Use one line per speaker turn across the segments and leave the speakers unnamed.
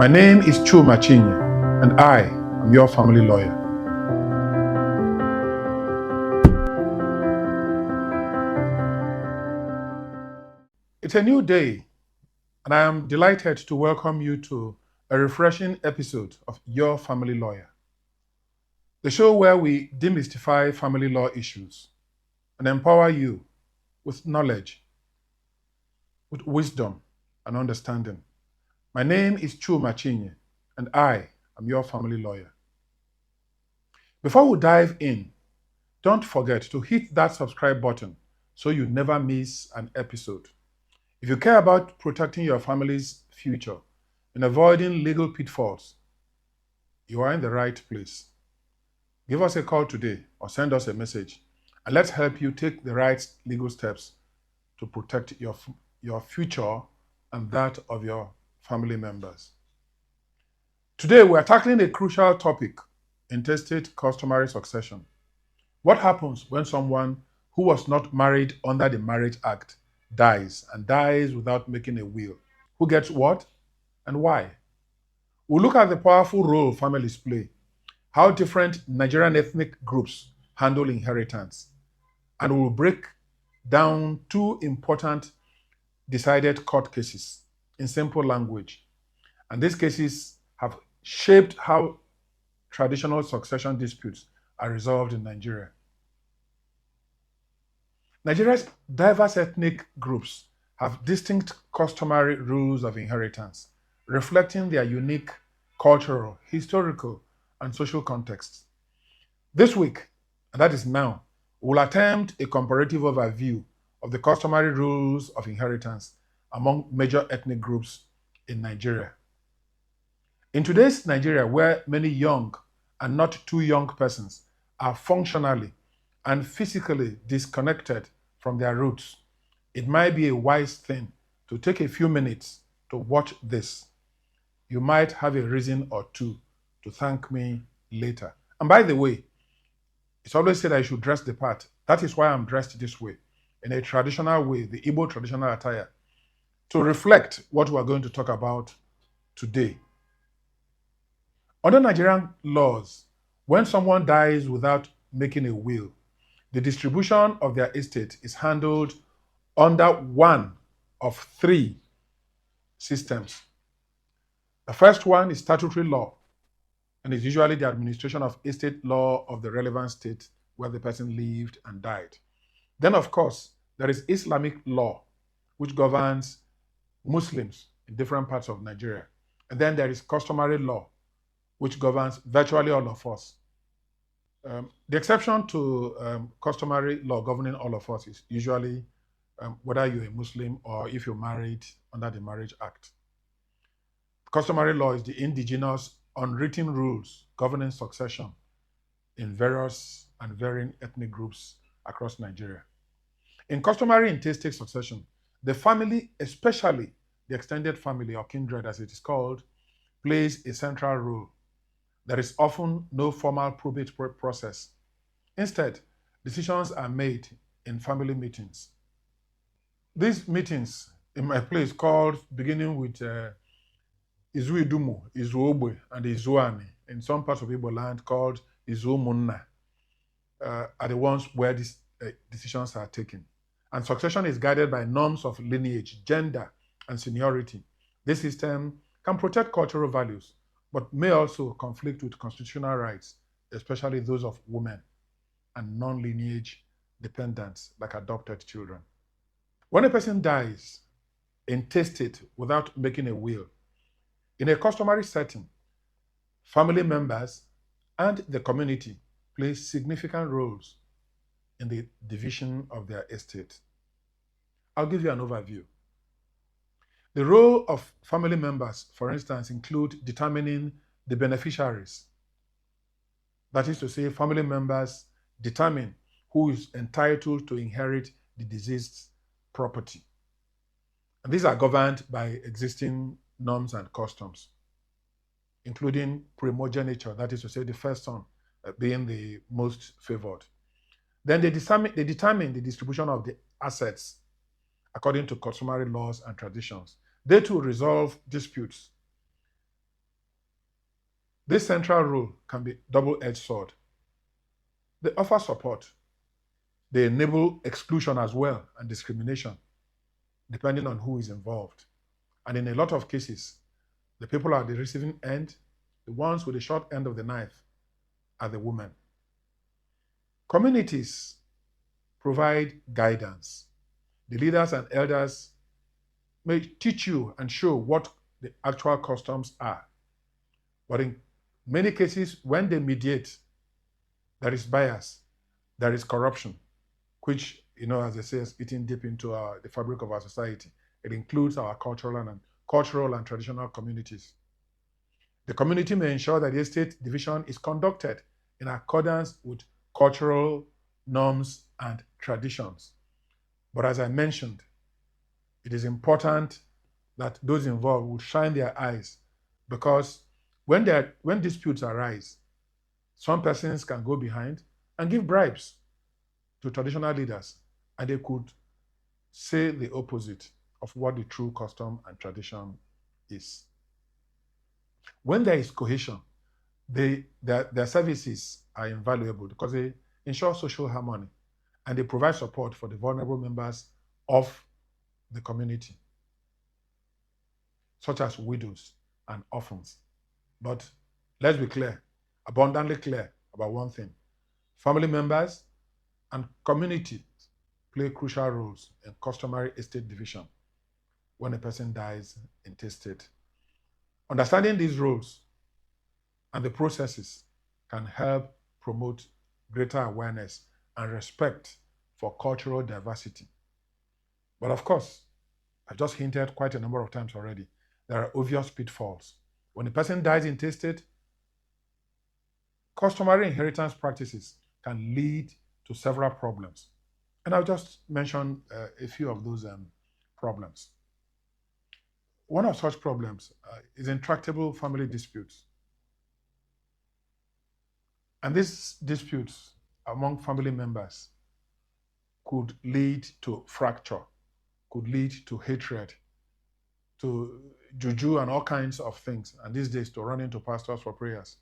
My name is Chu Machinye, and I am your family lawyer. It's a new day, and I am delighted to welcome you to a refreshing episode of Your Family Lawyer, the show where we demystify family law issues and empower you with knowledge, with wisdom, and understanding. My name is Chu Machinye, and I am your family lawyer. Before we dive in, don't forget to hit that subscribe button so you never miss an episode. If you care about protecting your family's future and avoiding legal pitfalls, you are in the right place. Give us a call today or send us a message, and let's help you take the right legal steps to protect your future and that of your family members. Today, we are tackling a crucial topic: intestate customary succession. What happens when someone who was not married under the Marriage Act dies without making a will? Who gets what and why? We'll look at the powerful role families play, how different Nigerian ethnic groups handle inheritance, and we'll break down two important decided court cases in simple language. And these cases have shaped how traditional succession disputes are resolved in Nigeria. Nigeria's diverse ethnic groups have distinct customary rules of inheritance, reflecting their unique cultural, historical, and social contexts. This week, and that is now, we'll attempt a comparative overview of the customary rules of inheritance among major ethnic groups in Nigeria. In today's Nigeria, where many young and not too young persons are functionally and physically disconnected from their roots, it might be a wise thing to take a few minutes to watch this. You might have a reason or two to thank me later. And by the way, it's always said I should dress the part. That is why I'm dressed this way, in a traditional way, the Igbo traditional attire, to reflect what we're going to talk about today. Under Nigerian laws, when someone dies without making a will, the distribution of their estate is handled under one of three systems. The first one is statutory law, and is usually the administration of estate law of the relevant state where the person lived and died. Then, of course, there is Islamic law, which governs Muslims in different parts of Nigeria. And then there is customary law, which governs virtually all of us. The exception to customary law governing all of us is usually whether you're a Muslim or if you're married under the Marriage Act. Customary law is the indigenous, unwritten rules governing succession in various and varying ethnic groups across Nigeria. In customary intestate succession, the family, especially the extended family or kindred as it is called, plays a central role. There is often no formal probate process. Instead, decisions are made in family meetings. These meetings in my place beginning with Izu Idumu, Izu Ogbe, and Izu Ani, in some parts of Igbo land called Izu Munna, are the ones where these decisions are taken. And succession is guided by norms of lineage, gender, and seniority. This system can protect cultural values, but may also conflict with constitutional rights, especially those of women and non-lineage dependents like adopted children. When a person dies intestate without making a will, in a customary setting, family members and the community play significant roles in the division of their estate. I'll give you an overview. The role of family members, for instance, include determining the beneficiaries. That is to say, family members determine who is entitled to inherit the deceased's property. And these are governed by existing norms and customs, including primogeniture, that is to say, the first son being the most favored. Then they determine the distribution of the assets according to customary laws and traditions. They too resolve disputes This central rule can be double-edged sword. They offer support. They enable exclusion as well and discrimination, depending on who is involved. And in a lot of cases, the people at the receiving end, the ones with the short end of the knife, are the women. Communities provide guidance. The leaders and elders may teach you and show what the actual customs are. But in many cases, when they mediate, there is bias, there is corruption, which, as they say, is eating deep into the fabric of our society. It includes our cultural and traditional communities. The community may ensure that the estate division is conducted in accordance with cultural norms and traditions. But as I mentioned, it is important that those involved would shine their eyes, because when disputes arise, some persons can go behind and give bribes to traditional leaders, and they could say the opposite of what the true custom and tradition is. When there is cohesion, their services are invaluable because they ensure social harmony and they provide support for the vulnerable members of the community, such as widows and orphans. But let's be clear, abundantly clear about one thing. Family members and community play crucial roles in customary estate division when a person dies intestate. Understanding these roles and the processes can help promote greater awareness and respect for cultural diversity. But of course, I've just hinted quite a number of times already, there are obvious pitfalls. When a person dies intestate, customary inheritance practices can lead to several problems. And I'll just mention a few of those problems. One of such problems is intractable family disputes. And these disputes among family members could lead to fracture, could lead to hatred, to juju and all kinds of things, and these days to run into pastors for prayers.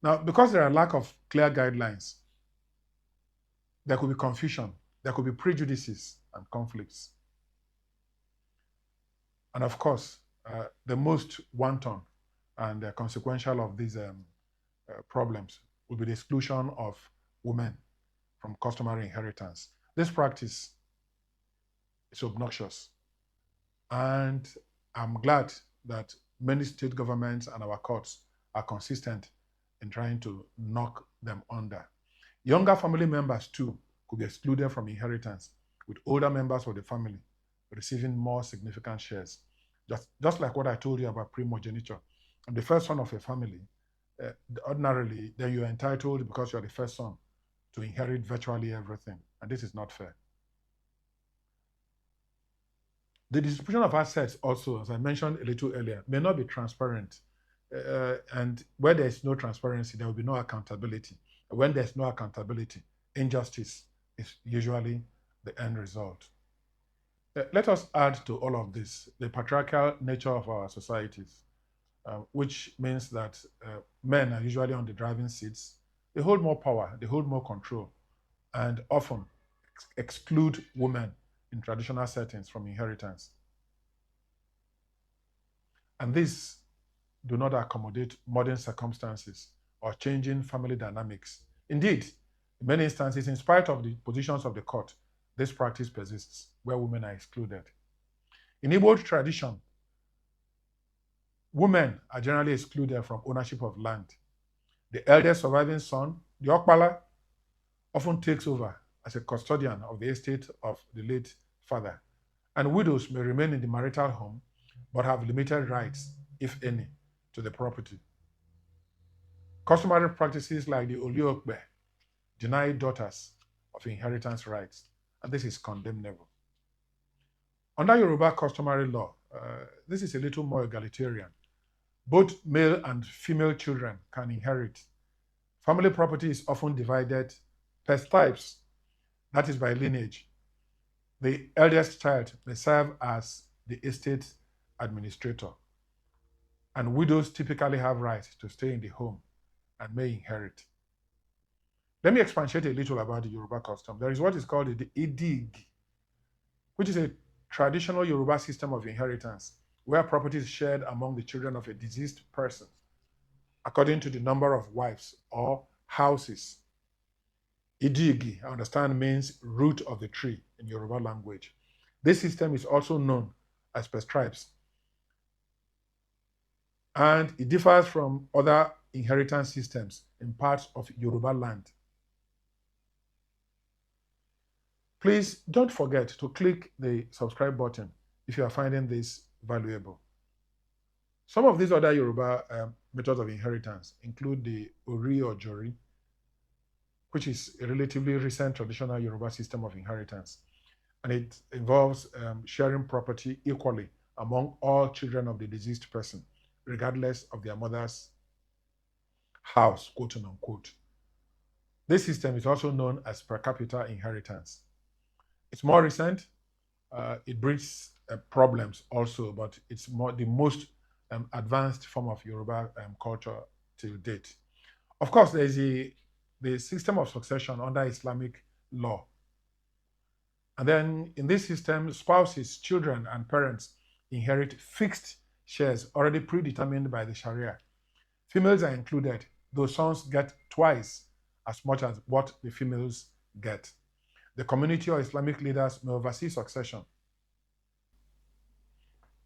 Now, because there are lack of clear guidelines, there could be confusion, there could be prejudices and conflicts. And of course, the most wanton and consequential of these problems will be the exclusion of women from customary inheritance. This practice is obnoxious, and I'm glad that many state governments and our courts are consistent in trying to knock them under. Younger family members too could be excluded from inheritance, with older members of the family receiving more significant shares. Just like what I told you about primogeniture. I'm the first son of a family. Ordinarily, then you're entitled, because you're the first son, to inherit virtually everything. And this is not fair. The distribution of assets also, as I mentioned a little earlier, may not be transparent. And where there is no transparency, there will be no accountability. When there's no accountability, injustice is usually the end result. Let us add to all of this the patriarchal nature of our societies, which means that men are usually on the driving seats. They hold more power, they hold more control, and often exclude women in traditional settings from inheritance. And these do not accommodate modern circumstances or changing family dynamics. Indeed, in many instances, in spite of the positions of the court, this practice persists where women are excluded. In Igbo tradition, women are generally excluded from ownership of land. The eldest surviving son, the Okpala, often takes over as a custodian of the estate of the late father. And widows may remain in the marital home but have limited rights, if any, to the property. Customary practices like the Oliokbe deny daughters of inheritance rights, and this is condemnable. Under Yoruba customary law, this is a little more egalitarian. Both male and female children can inherit. Family property is often divided per types, that is by lineage. The eldest child may serve as the estate administrator. and widows typically have rights to stay in the home and may inherit. Let me expatiate a little about the Yoruba custom. There is what is called the Idig, which is a traditional Yoruba system of inheritance where property is shared among the children of a deceased person according to the number of wives or houses. Idigi, I understand, means root of the tree in Yoruba language. This system is also known as prescribes, and it differs from other inheritance systems in parts of Yoruba land. Please don't forget to click the subscribe button if you are finding this valuable. Some of these other Yoruba methods of inheritance include the Ori or Jori, which is a relatively recent traditional Yoruba system of inheritance. And it involves sharing property equally among all children of the deceased person, regardless of their mother's house, quote unquote. This system is also known as per capita inheritance. It's more recent. It brings problems also, but it's the most advanced form of Yoruba culture till date. Of course, there's the system of succession under Islamic law. And then in this system, spouses, children, and parents inherit fixed shares already predetermined by the Sharia. Females are included, though sons get twice as much as what the females get. The community or Islamic leaders may oversee succession.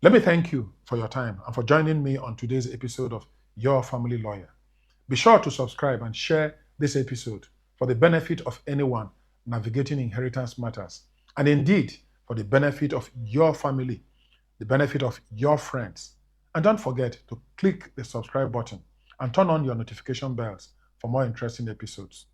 Let me thank you for your time and for joining me on today's episode of Your Family Lawyer. Be sure to subscribe and share this episode for the benefit of anyone navigating inheritance matters, and indeed for the benefit of your family, the benefit of your friends. And don't forget to click the subscribe button and turn on your notification bells for more interesting episodes.